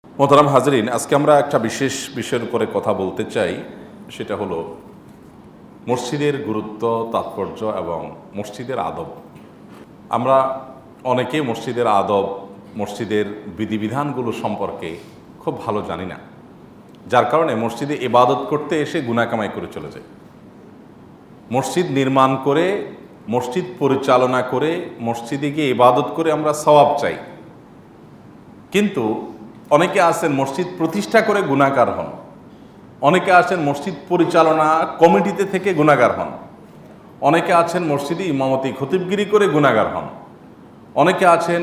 মোহতারাম হাজরিন, আজকে আমরা একটা বিশেষ বিষয়ের উপরে কথা বলতে চাই। সেটা হলো মসজিদের গুরুত্ব, তাৎপর্য এবং মসজিদের আদব। আমরা অনেকে মসজিদের আদব, মসজিদের বিধিবিধানগুলো সম্পর্কে খুব ভালো জানি না, যার কারণে মসজিদে ইবাদত করতে এসে গুনাহ কামাই করে চলে যায়। মসজিদ নির্মাণ করে, মসজিদ পরিচালনা করে, মসজিদে গিয়ে ইবাদত করে আমরা সওয়াব চাই, কিন্তু অনেকে আছেন মসজিদ প্রতিষ্ঠা করে গুনাহগার হন, অনেকে আছেন মসজিদ পরিচালনা কমিটিতে থেকে গুনাহগার হন, অনেকে আছেন মসজিদে ইমামতি খতিবগিরি করে গুনাহগার হন, অনেকে আছেন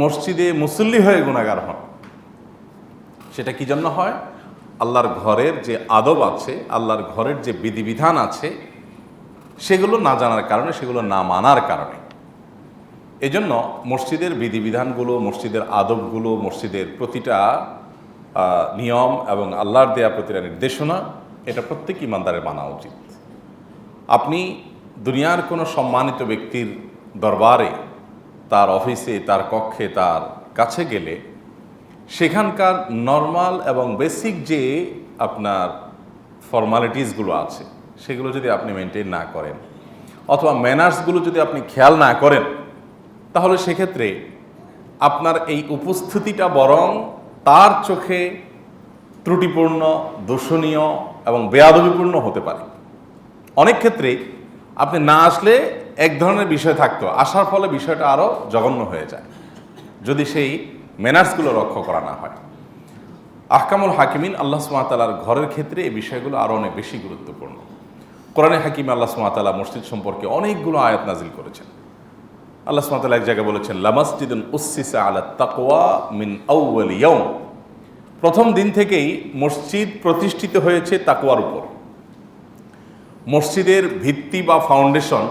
মসজিদে মুসল্লি হয়ে গুনাহগার হন। সেটা কি জন্য হয়? আল্লাহর ঘরের যে আদব আছে, আল্লাহর ঘরের যে বিধিবিধান আছে, সেগুলো না জানার কারণে, সেগুলো না মানার কারণে। এজন্য মসজিদের বিধিবিধানগুলো, মসজিদের আদবগুলো, মসজিদের প্রতিটা নিয়ম এবং আল্লাহর দেয়া প্রতিটা নির্দেশনা, এটা প্রত্যেক ইমানদারের মানা উচিত। আপনি দুনিয়ার কোনো সম্মানিত ব্যক্তির দরবারে, তার অফিসে, তার কক্ষে, তার কাছে গেলে সেখানকার নর্মাল এবং বেসিক যে আপনার ফর্মালিটিসগুলো আছে, সেগুলো যদি আপনি মেনটেন না করেন, অথবা ম্যানার্সগুলো যদি আপনি খেয়াল না করেন, তাহলে সেক্ষেত্রে আপনার এই উপস্থিতিটা বরং তার চোখে ত্রুটিপূর্ণ, দূষণীয় এবং বেয়াদবিপূর্ণ হতে পারে। অনেক ক্ষেত্রে আপনি না আসলে এক ধরনের বিষয় থাকতো, আসার ফলে বিষয়টা আরও জঘন্য হয়ে যায় যদি সেই ম্যানার্সগুলো রক্ষা করা না হয়। আহকামুল হাকিমিন আল্লাহ সুবহানাহু ওয়া তাআলার ঘরের ক্ষেত্রে এই বিষয়গুলো আরও অনেক বেশি গুরুত্বপূর্ণ। কোরআনে হাকিমে আল্লাহ সুবহানাহু ওয়া তাআলা মসজিদ সম্পর্কে অনেকগুলো আয়াত নাজিল করেছেন। আল্লাহ সুবহানাহু ওয়া তাআলা এক জায়গায় বলেছেন, লামাসজিদুন উসসিসা আলা তাকওয়া মিন আউয়াল ইয়াউম। প্রথম দিন থেকেই মসজিদ প্রতিষ্ঠিত হয়েছে তাকওয়ার উপর। মসজিদের ভিত্তি বা ফাউন্ডেশন,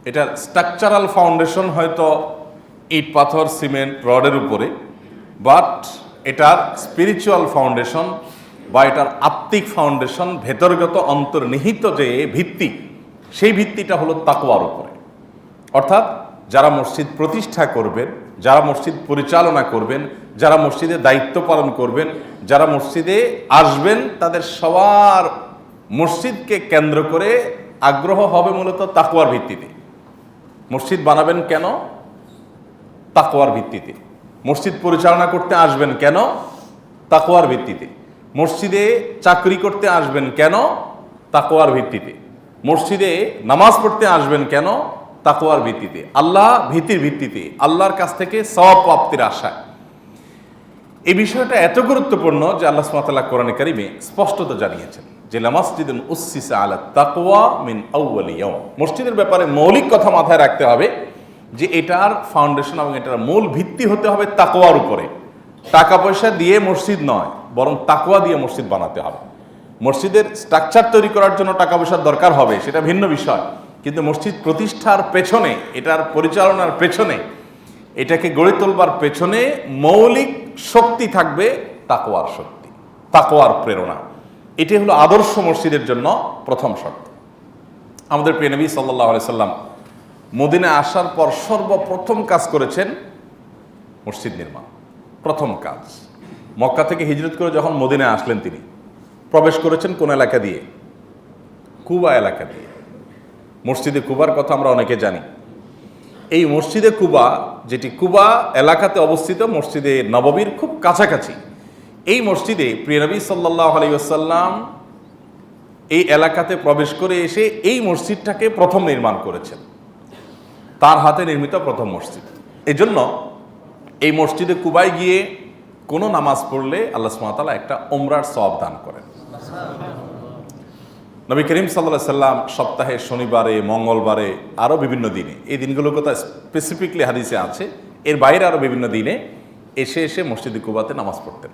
এটার স্ট্রাকচারাল ফাউন্ডেশন হয়তো ইট, পাথর, সিমেন্ট, রডের উপরে, বাট এটার স্পিরিচুয়াল ফাউন্ডেশন বা এটার আত্মিক ফাউন্ডেশন, ভেতরগত অন্তর্নিহিত যে ভিত্তি, সেই ভিত্তিটা হলো তাকওয়ার উপরে। অর্থাৎ যারা মসজিদ প্রতিষ্ঠা করবেন, যারা মসজিদ পরিচালনা করবেন, যারা মসজিদে দায়িত্ব পালন করবেন, যারা মসজিদে আসবেন, তাদের সবার মসজিদকে কেন্দ্র করে আগ্রহ হবে মূলত তাকওয়ার ভিত্তিতে। মসজিদ বানাবেন কেন? তাকওয়ার ভিত্তিতে। মসজিদ পরিচালনা করতে আসবেন কেন? তাকওয়ার ভিত্তিতে। মসজিদে চাকরি করতে আসবেন কেন? তাকওয়ার ভিত্তিতে। মসজিদে নামাজ পড়তে আসবেন কেন? তাকওয়ার ভিত্তিতে, আল্লাহ ভীতির ভিত্তিতে, আল্লাহর কাছ থেকে সওয়াব প্রাপ্তির আশায়। এই বিষয়টা এত গুরুত্বপূর্ণ যে আল্লাহ সুবহানাহু ওয়া তাআলা কোরআনে কারিমে স্পষ্টত জানিয়েছেন যে লামাসজিদুন উসসিসা আলা তাকওয়া মিন আউয়াল ইয়াউম। মসজিদের ব্যাপারে মৌলিক কথা মাথায় রাখতে হবে যে এটার ফাউন্ডেশন এবং এটার মূল ভিত্তি হতে হবে তাকওয়ার উপরে। টাকা পয়সা দিয়ে মসজিদ নয়, বরং তাকওয়া দিয়ে মসজিদ বানাতে হবে। মসজিদের স্ট্রাকচার তৈরি করার জন্য টাকা পয়সার দরকার হবে, সেটা ভিন্ন বিষয়, কিন্তু মসজিদ প্রতিষ্ঠার পেছনে, এটার পরিচালনার পেছনে, এটাকে গড়ে তোলবার পেছনে মৌলিক শক্তি থাকবে তাকওয়ার শক্তি, তাকওয়ার প্রেরণা। এটি হলো আদর্শ মসজিদের জন্য প্রথম শর্ত। আমাদের প্রিয় নবী সাল্লাল্লাহু আলাইহি সাল্লাম মদিনায় আসার পর সর্বপ্রথম কাজ করেছেন মসজিদ নির্মাণ। প্রথম কাজ। মক্কা থেকে হিজরত করে যখন মদিনায় আসলেন, তিনি প্রবেশ করেছেন কোন এলাকা দিয়ে? কুবা এলাকা দিয়ে। মসজিদে কুবার কথা আমরা অনেকে জানি। এই মসজিদে কুবা, যেটি কুবা এলাকাতে অবস্থিত, মসজিদে নববীর খুব কাছাকাছি, এই মসজিদে প্রিয় নবী সাল্লাল্লাহু আলাইহি ওয়াসাল্লাম এই এলাকাতে প্রবেশ করে এসে এই মসজিদটাকে প্রথম নির্মাণ করেছেন। তার হাতে নির্মিত প্রথম মসজিদ। এজন্য এই মসজিদে কুবায় গিয়ে কোনো নামাজ পড়লে আল্লাহ সুবহানাহু ওয়া তাআলা একটা উমরার সওয়াব দান করেন। নবী করিম সাল্লাল্লাহু আলাইহি সাল্লাম সপ্তাহে শনিবারে, মঙ্গলবারে, আরও বিভিন্ন দিনে, এই দিনগুলোর কথা স্পেসিফিকলি হাদিসে আছে, এর বাইরে আরও বিভিন্ন দিনে এসে এসে মসজিদে কুবাতে নামাজ পড়তেন।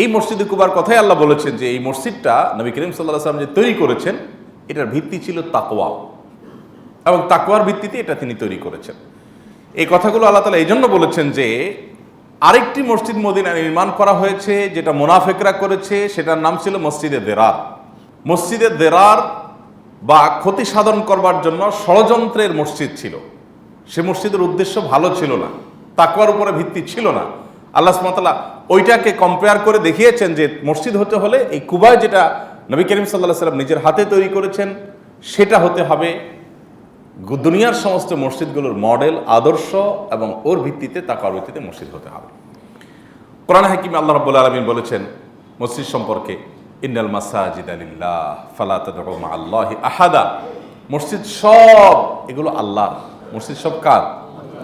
এই মসজিদে কুবার কথাই আল্লাহ বলেছেন যে এই মসজিদটা নবী করিম সাল্লাল্লাহু আলাইহি সাল্লাম যে তৈরি করেছেন, এটার ভিত্তি ছিল তাকওয়া, এবং তাকওয়ার ভিত্তিতে এটা তিনি তৈরি করেছেন। এই কথাগুলো আল্লাহ তাআলা এই জন্য বলেছেন যে আরেকটি মসজিদ মদিনায় নির্মাণ করা হয়েছে, যেটা মুনাফিকরা করেছে, সেটার নাম ছিল মসজিদে দিরার। মসজিদে দিরার বা ক্ষতি সাধন করবার জন্য ষড়যন্ত্রের মসজিদ ছিল। সে মসজিদের উদ্দেশ্য ভালো ছিল না, তাকওয়ার উপরে ভিত্তি ছিল না। আল্লাহ সুবহানাহু ওয়া তাআলা ওইটাকে কম্পেয়ার করে দেখিয়েছেন যে মসজিদ হতে হলে এই কুবায় যেটা নবী করিম সাল্লাল্লাহু আলাইহি ওয়াসাল্লাম নিজের হাতে তৈরি করেছেন সেটা হতে হবে দুনিয়ার সমস্ত মসজিদগুলোর মডেল, আদর্শ, এবং ওর ভিত্তিতে তাকওয়ার ভিত্তিতে মসজিদ হতে হবে। কোরআন হাকিমে আল্লাহ রাব্বুল আলামিন বলেছেন মসজিদ সম্পর্কে, ইন্নাল মাসাজিদা লিল্লাহ ফালা তাদউ মা'আল্লাহি আহাদা। মসজিদ সব এগুলো আল্লাহর। মসজিদ সব কার?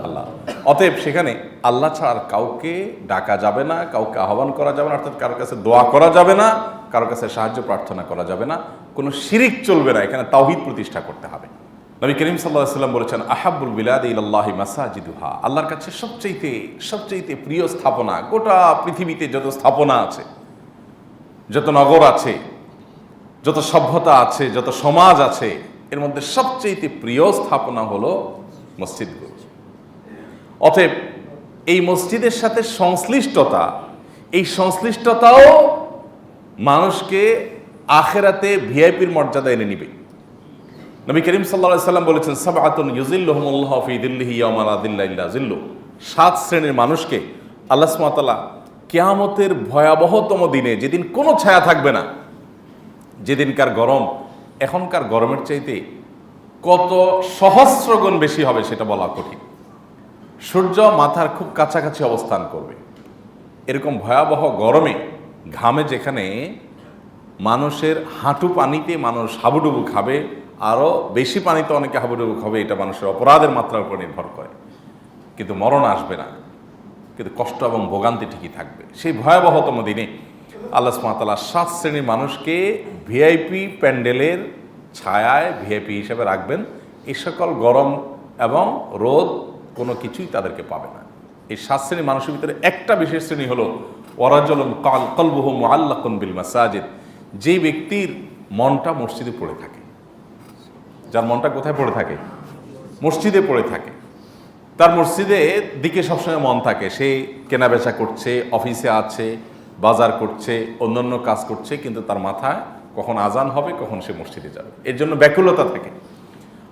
আল্লাহ। অতএব সেখানে আল্লাহ ছাড়া আর কাউকে ডাকা যাবে না, কাউকে আহ্বান করা যাবে না, অর্থাৎ কারোর কাছে দোয়া করা যাবে না, কারোর কাছে সাহায্য প্রার্থনা করা যাবে না, কোনো শিরিক চলবে না। এখানে তাওহীদ প্রতিষ্ঠা করতে হবে। নবী করিম সাল্লাল্লাহু আলাইহি ওয়াসাল্লাম বলেছেন, আহাব্বুল বিলাদি ইলাল্লাহি মাসাজিদুহা। আল্লাহর কাছে সবচেয়ে প্রিয় স্থাপনা, গোটা পৃথিবীতে যত স্থাপনা আছে, যত নগর আছে, যত সভ্যতা আছে, যত সমাজ আছে, এর মধ্যে সবচেয়ে প্রিয় স্থাপনা হলো মসজিদগুলো। অতএব এই মসজিদের সাথে সংশ্লিষ্টতা, এই সংশ্লিষ্টতাও মানুষকে আখিরাতে ভিআইপির মর্যাদা এনে নিবে। নবী করিম সাল্লাল্লাহু আলাইহি ওয়াসাল্লাম বলেছেন, সাবআতুন ইউযিল্লুহুমুল্লাহু ফি যিল্লিহি ইয়াওমা লা যিল্লা ইল্লা যিল্লু। 7 শ্রেণীর মানুষকে আল্লাহ সুবহানাহু ওয়া তাআলা কিয়ামতের ভয়াবহতম দিনে, যেদিন কোনো ছায়া থাকবে না, যেদিনকার গরম এখনকার গরমের চাইতে কত সহস্রগুণ বেশি হবে সেটা বলা কঠিন। সূর্য মাথার খুব কাছাকাছি অবস্থান করবে। এরকম ভয়াবহ গরমে, ঘামে, যেখানে মানুষের হাঁটু পানিতে মানুষ হাবুডুবু খাবে, আরও বেশি পানিতে অনেকে হাবুডুবু খাবে, এটা মানুষের অপরাধের মাত্রার উপর নির্ভর করে। কিন্তু মরণ আসবে না, কিন্তু কষ্ট এবং ভোগান্তি ঠিকই থাকবে। সেই ভয়াবহতম দিনে আল্লাহ সুবহানাহু ওয়া তাআলা 7 শ্রেণীর মানুষকে ভিআইপি প্যান্ডেলের ছায়ায় ভিআইপি হিসেবে রাখবেন। এই সকল গরম এবং রোদ কোনো কিছুই তাদেরকে পাবে না। এই 7 শ্রেণীর মানুষের ভিতরে একটা বিশেষ শ্রেণী হলো ওয়ারাজুলুন কলবুহু মুআল্লাকুন বিল মাসাজিদ। যেই ব্যক্তির মনটা মসজিদে পড়ে থাকে, যার মনটা কোথায় পড়ে থাকে? মসজিদে পড়ে থাকে। তার মসজিদের দিকে সবসময় মন থাকে, সে কেনাবেচা করছে, অফিসে আছে, বাজার করছে, অন্যান্য কাজ করছে, কিন্তু তার মাথায় কখন আজান হবে, কখন সে মসজিদে যাবে, এর জন্য ব্যাকুলতা থাকে।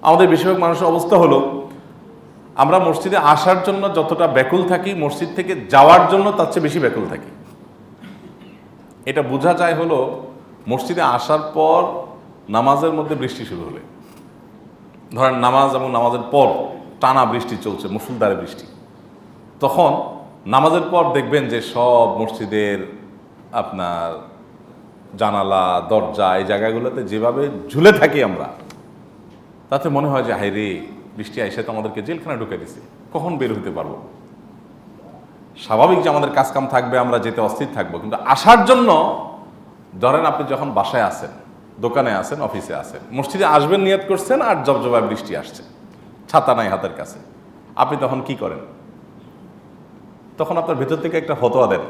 আমাদের বেশিরভাগ মানুষের অবস্থা হলো, আমরা মসজিদে আসার জন্য যতটা ব্যাকুল থাকি, মসজিদ থেকে যাওয়ার জন্য তার চেয়ে বেশি ব্যাকুল থাকি। এটা বোঝা যায় হলো মসজিদে আসার পর নামাজের মধ্যে বৃষ্টি শুরু হলে, ধরেন নামাজ এবং নামাজের পর টানা বৃষ্টি চলছে, মুষলধারে বৃষ্টি, তখন নামাজের পর দেখবেন যে সব মসজিদের আপনার জানালা, দরজা, এই জায়গাগুলোতে যেভাবে ঝুলে থাকি আমরা, তাতে মনে হয় যে হায় রে, বৃষ্টি আইসে তো আমাদেরকে জেলখানায় ঢুকে দিছে, কখন বের হতে পারবো। স্বাভাবিক যে আমাদের কাজকাম থাকবে, আমরা যেতে অস্থির থাকবো, কিন্তু আসার জন্য, ধরেন আপনি যখন বাসায় আসেন, দোকানে আসেন, অফিসে আসেন, মসজিদে আসবেন নিয়ত করছেন, আর জবজবায় বৃষ্টি আসছে, ছাতা নাই হাতের কাছে, আপনি তখন কি করেন? তখন আপনার ভেতর থেকে একটা ফতোয়া দেন।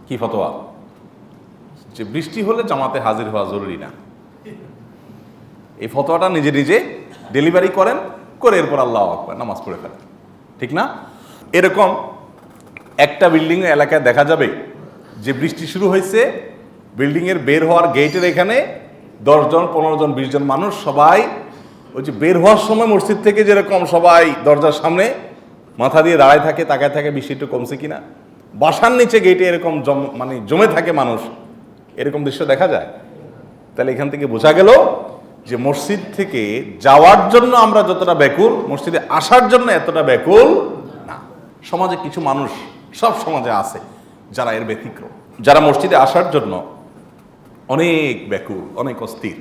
কি ফতোয়া? যে বৃষ্টি হলে জামাতে হাজির হওয়া জরুরি না। এই ফতোয়াটা নিজে নিজে ডেলিভারি করেন, করে এরপর আল্লাহু আকবার নামাজ পড়ে ফেলেন, ঠিক না? এরকম একটা বিল্ডিং এলাকায় দেখা যাবে যে বৃষ্টি শুরু হয়েছে, বিল্ডিংয়ের বের হওয়ার গেটের এখানে 10 জন, 15 জন, 20 জন মানুষ সবাই ওই যে বের হওয়ার সময় মসজিদ থেকে যেরকম সবাই দরজার সামনে মাথা দিয়ে দাঁড়ায় থাকে, তাকায় থাকে বৃষ্টি একটু কমছে কিনা, বাসার নিচে গেটে এরকম জমে থাকে মানুষ, এরকম দৃশ্য দেখা যায়। তাহলে এখান থেকে বোঝা গেল যে মসজিদ থেকে যাওয়ার জন্য আমরা যতটা ব্যাকুল, মসজিদে আসার জন্য এতটা ব্যাকুল না। সমাজে কিছু মানুষ, সব সমাজে আছে যারা এর ব্যতিক্রম, যারা মসজিদে আসার জন্য অনেক ব্যাকুল, অনেক অস্থির।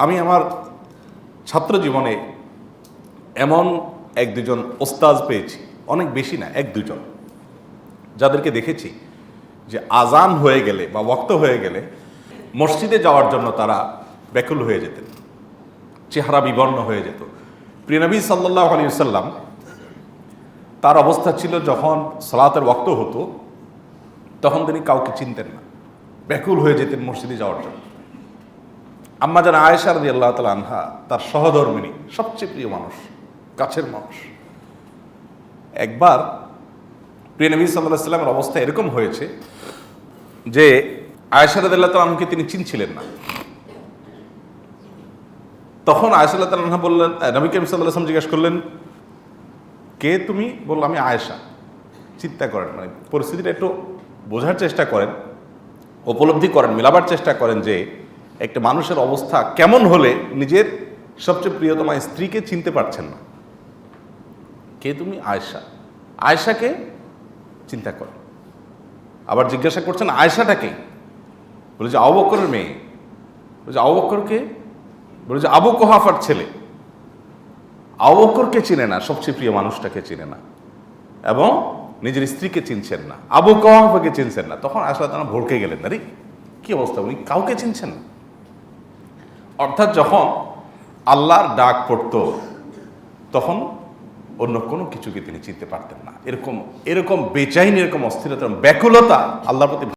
আমি আমার ছাত্র জীবনে এমন 1-2 জন ওস্তাজ পেয়েছি, অনেক বেশি না, 1-2 জন, যাদেরকে দেখেছি যে আজান হয়ে গেলে বা ওয়াক্ত হয়ে গেলে মসজিদে যাওয়ার জন্য তারা ব্যাকুল হয়ে যেতেন, চেহারা বিবর্ণ হয়ে যেত। প্রিয় নবী সাল্লাল্লাহু আলাইহি ওয়াসাল্লাম, তার অবস্থা ছিল যখন সালাতের ওয়াক্ত হতো তখন তিনি কাউকে চিনতেন না, ব্যাকুল হয়ে যেতেন মসজিদে যাওয়ার জন্য। আম্মা জান আয়েশা রাদিয়াল্লাহু তাআলা আনহা, তার সহধর্মিণী, সবচেয়ে প্রিয় মানুষ, কাছের মানুষ, একবার প্রিয় নবী সাল্লাল্লাহু আলাইহি ওয়াসাল্লামের অবস্থা এরকম হয়েছে যে আয়েশা রাদিয়াল্লাহু তাআলা আনহাকে তিনি চিনছিলেন না। তখন আয়েশা রাদিয়াল্লাহু তাআলা আনহা বললেন, নবী করিম সাল্লাল্লাহু আলাইহি ওয়াসাল্লাম জিজ্ঞেস করলেন, কে তুমি? বলল, আমি আয়েশা। চিন্তা করেন, মানে পরিস্থিতিটা একটু বোঝার চেষ্টা করেন, উপলব্ধি করেন, মেলাবার চেষ্টা করেন যে একটা মানুষের অবস্থা কেমন হলে নিজের সবচেয়ে প্রিয়তমা স্ত্রীকে চিনতে পারছেন না। কে তুমি? আয়েশা। আয়েশাকে চিন্তা করেন। আবার জিজ্ঞাসা করছেন আয়েশাটাকে, বলে যে আবু বকরের মেয়ে। বলে যে আবু বকরকে? বলে যে আবু কুহাফার ছেলে। আবু বকরকে চিনে না, সবচেয়ে প্রিয় মানুষটাকে চিনে না, এবং নিজের স্ত্রীকে চিনছেন না, আবু কুহাফাকে চিনছেন না। তখন আসলে তারা ভড়কে গেলেন, আরে কি অবস্থা, উনি কাউকে চিনছেন না। অর্থাৎ যখন আল্লাহর ডাক পড়তো তখন অন্য কোনো কিছুকে তিনি চিনতে পারতেন না। এরকম বেচাইন, এরকম অস্থিরতা, ব্যাকুলতা আল্লাহর প্রতি